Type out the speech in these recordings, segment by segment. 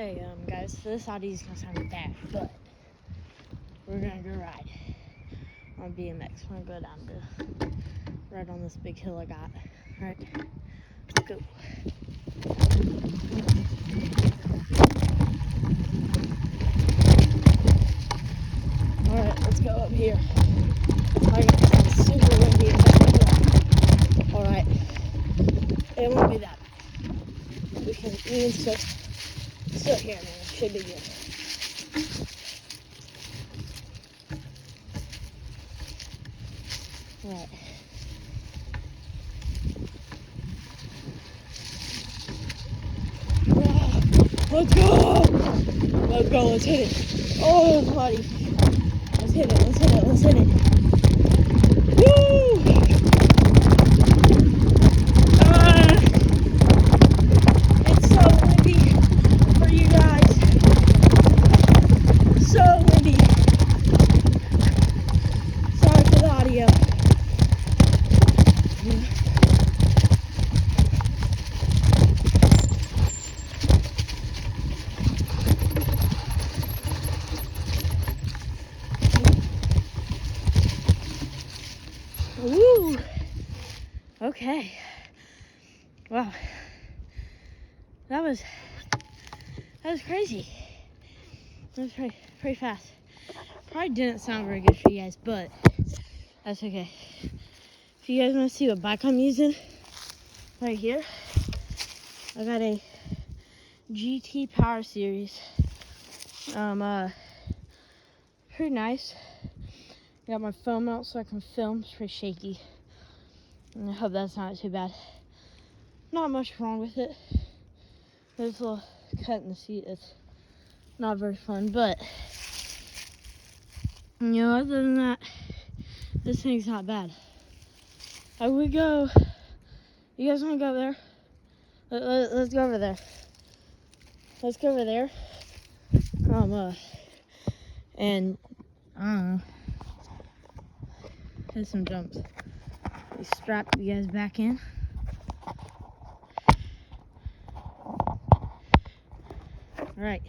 Hey, guys, this audio is gonna sound bad, but we're gonna go ride on BMX. We're gonna go down to right on this big hill I got. Alright, let's go. Alright, let's go up here. It's super windy and bad. Alright, it won't be that bad. We can still hear me. It should be good. Alright. Let's go! Let's go, let's hit it. Oh, buddy. Let's hit it. Woo! It's so windy for you guys. So windy. Sorry for the audio. Woo! Okay. Wow. That was crazy. That was pretty fast. Probably didn't sound very good for you guys, but that's okay. If you guys want to see what bike I'm using, right here, I got a GT Power Series. Pretty nice. Got my phone mount so I can film. It's pretty shaky. And I hope that's not too bad. Not much wrong with it. There's a little cut in the seat that's not very fun, but other than that, this thing's not bad. I would go. You guys want to go there? Let's go over there. Let's go over there. And I don't know. Hit some jumps. We strap you guys back in. Alright.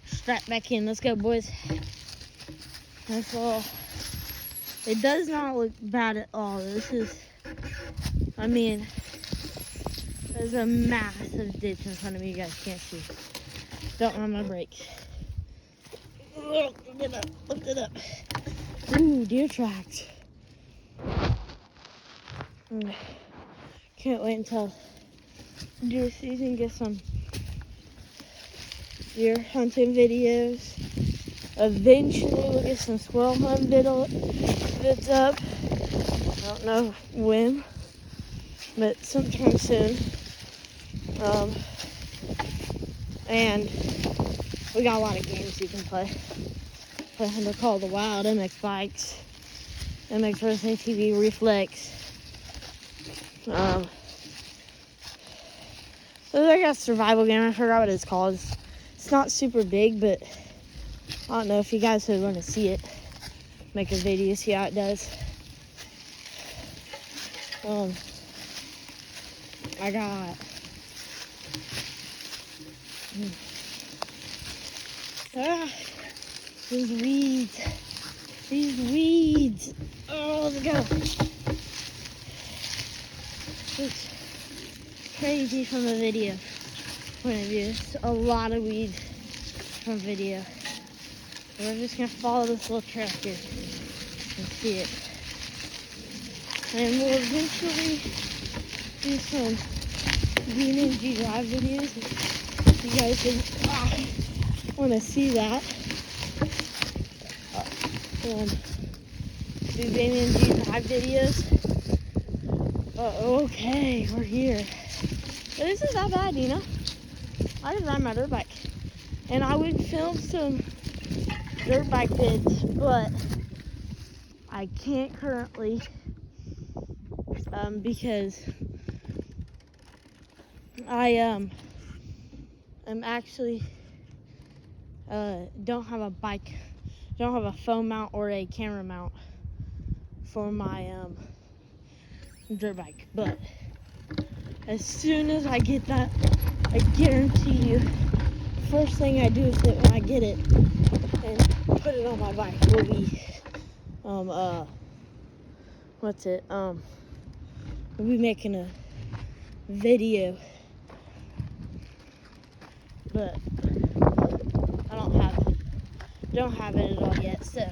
Strap back in. Let's go, boys. That's all. It does not look bad at all. There's a massive ditch in front of me you guys can't see. Don't run my brakes. Lift it up. Ooh, deer tracks. Can't wait until deer season, get some deer hunting videos. Eventually we'll get some squirrel hunting vids up. I don't know when, but sometime soon. And we got a lot of games you can play. They're called the Wild, MX Bikes, MX Versus ATV, Reflex. There's like a survival game, I forgot what it's called. It's not super big, but I don't know if you guys would want to see it. Make a video, see how it does. I got these weeds. Oh, let's go. It's crazy from a video point of view. It's a lot of weeds from video. We're just gonna follow this little track here and see it. And we'll eventually do some BMX drive videos. If you guys want to see that. Do BMX drive videos. Okay, we're here. But this is not bad, you know? I just ride my dirt bike. And I would film some dirt bike vids, but I can't currently because I am actually don't have a phone mount or a camera mount for my dirt bike, but as soon as I get that, I guarantee you first thing I do is that when I get it and put it on my bike will be, we'll be making a video, but I don't have it at all yet, so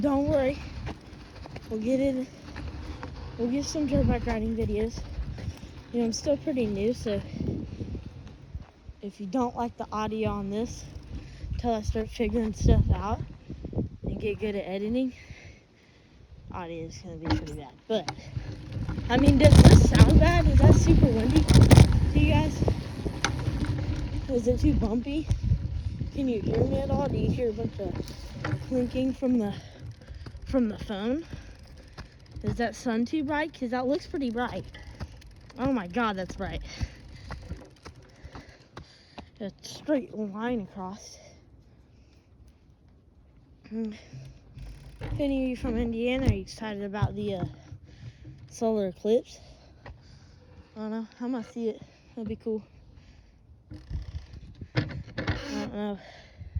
don't worry. We'll get some dirt bike riding videos. You know, I'm still pretty new, so if you don't like the audio on this until I start figuring stuff out and get good at editing, audio is gonna be pretty bad. But I mean, does this sound bad? Is that super windy to you guys? Is it too bumpy? Can you hear me at all? Do you hear a bunch of clinking from the phone? Is that sun too bright? Because that looks pretty bright. Oh my god, that's bright. A straight line across. If any of you from Indiana, are you excited about the solar eclipse? I don't know. I'm gonna see it. It'll be cool. I don't know.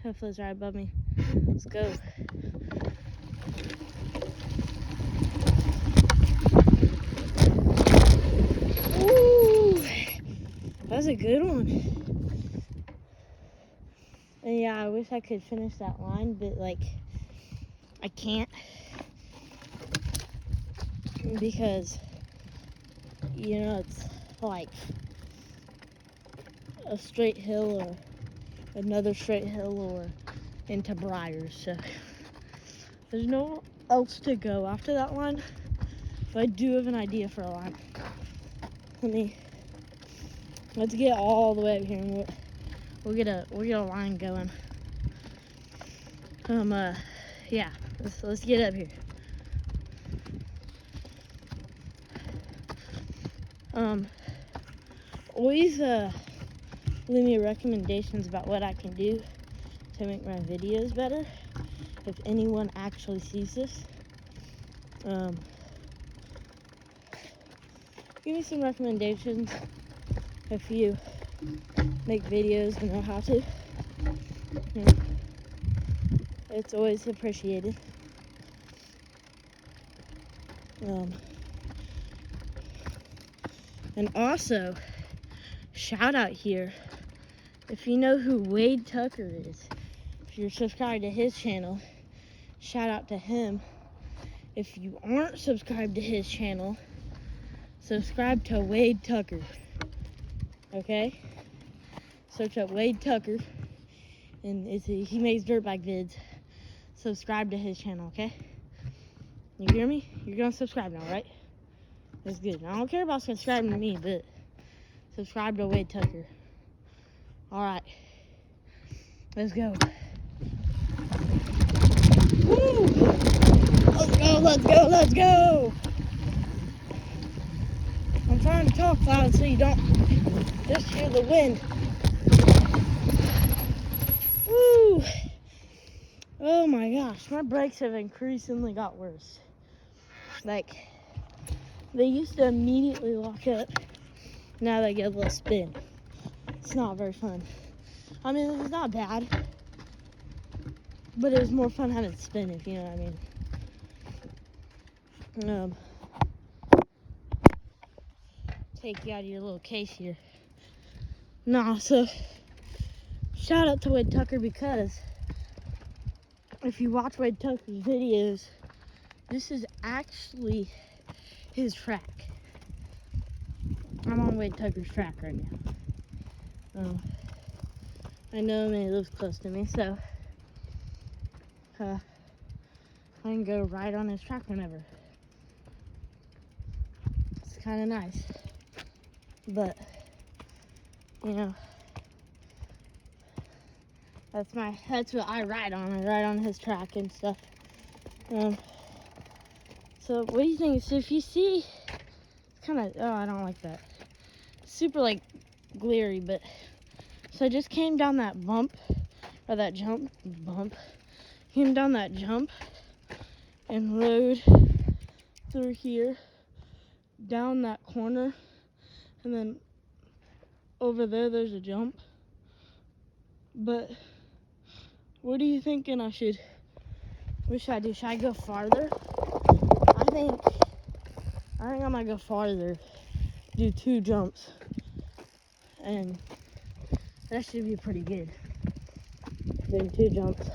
Hopefully it's right above me. Let's go. Ooh, that's a good one. And yeah, I wish I could finish that line, but like, I can't, because, you know, it's like a straight hill or another straight hill or into briars, so there's nowhere else to go after that line. But I do have an idea for a line. Let's get all the way up here and we'll get a line going. Yeah, let's get up here. Always leave me recommendations about what I can do to make my videos better, if anyone actually sees this. Give me some recommendations if you make videos and know how to. It's always appreciated. And also, shout out here, if you know who Wade Tucker is, if you're subscribed to his channel, shout out to him. If you aren't subscribed to his channel, subscribe to Wade Tucker. Okay? Search up Wade Tucker, and he makes dirt bike vids. Subscribe to his channel, okay? You hear me? You're gonna subscribe now, right? That's good. I don't care about subscribing to me, but subscribe to Wade Tucker. Alright. Let's go. Woo! Let's go! I'm trying to talk loud so you don't just hear the wind. Woo! Oh my gosh, my brakes have increasingly got worse. Like, they used to immediately lock up. Now they get a little spin. It's not very fun. I mean, it's not bad, but it was more fun having it spin, if you know what I mean. Take you out of your little case here. So shout out to Wade Tucker, because if you watch Wade Tucker's videos, this is actually his track. I'm on Wade Tucker's track right now. I know him and he lives close to me, so I can go ride on his track whenever. It's kind of nice, but you know, that's what I ride on. I ride on his track and stuff. So what do you think? So if you see, it's kind of, I don't like that. Super like glary, but so I just came down that bump, or that jump, came down that jump and rode through here, down that corner, and then over there's a jump. But what are you thinking what should I do? Should I go farther? I think I might go farther. Do 2 jumps. And that should be pretty good. Doing 2 jumps.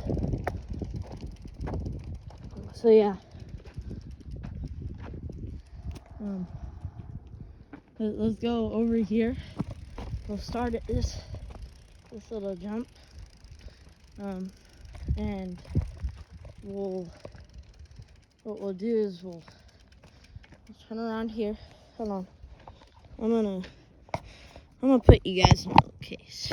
So yeah. Let's go over here. We'll start at this little jump. And what we'll do is we'll turn around here. Hold on. I'm gonna put you guys in a little case.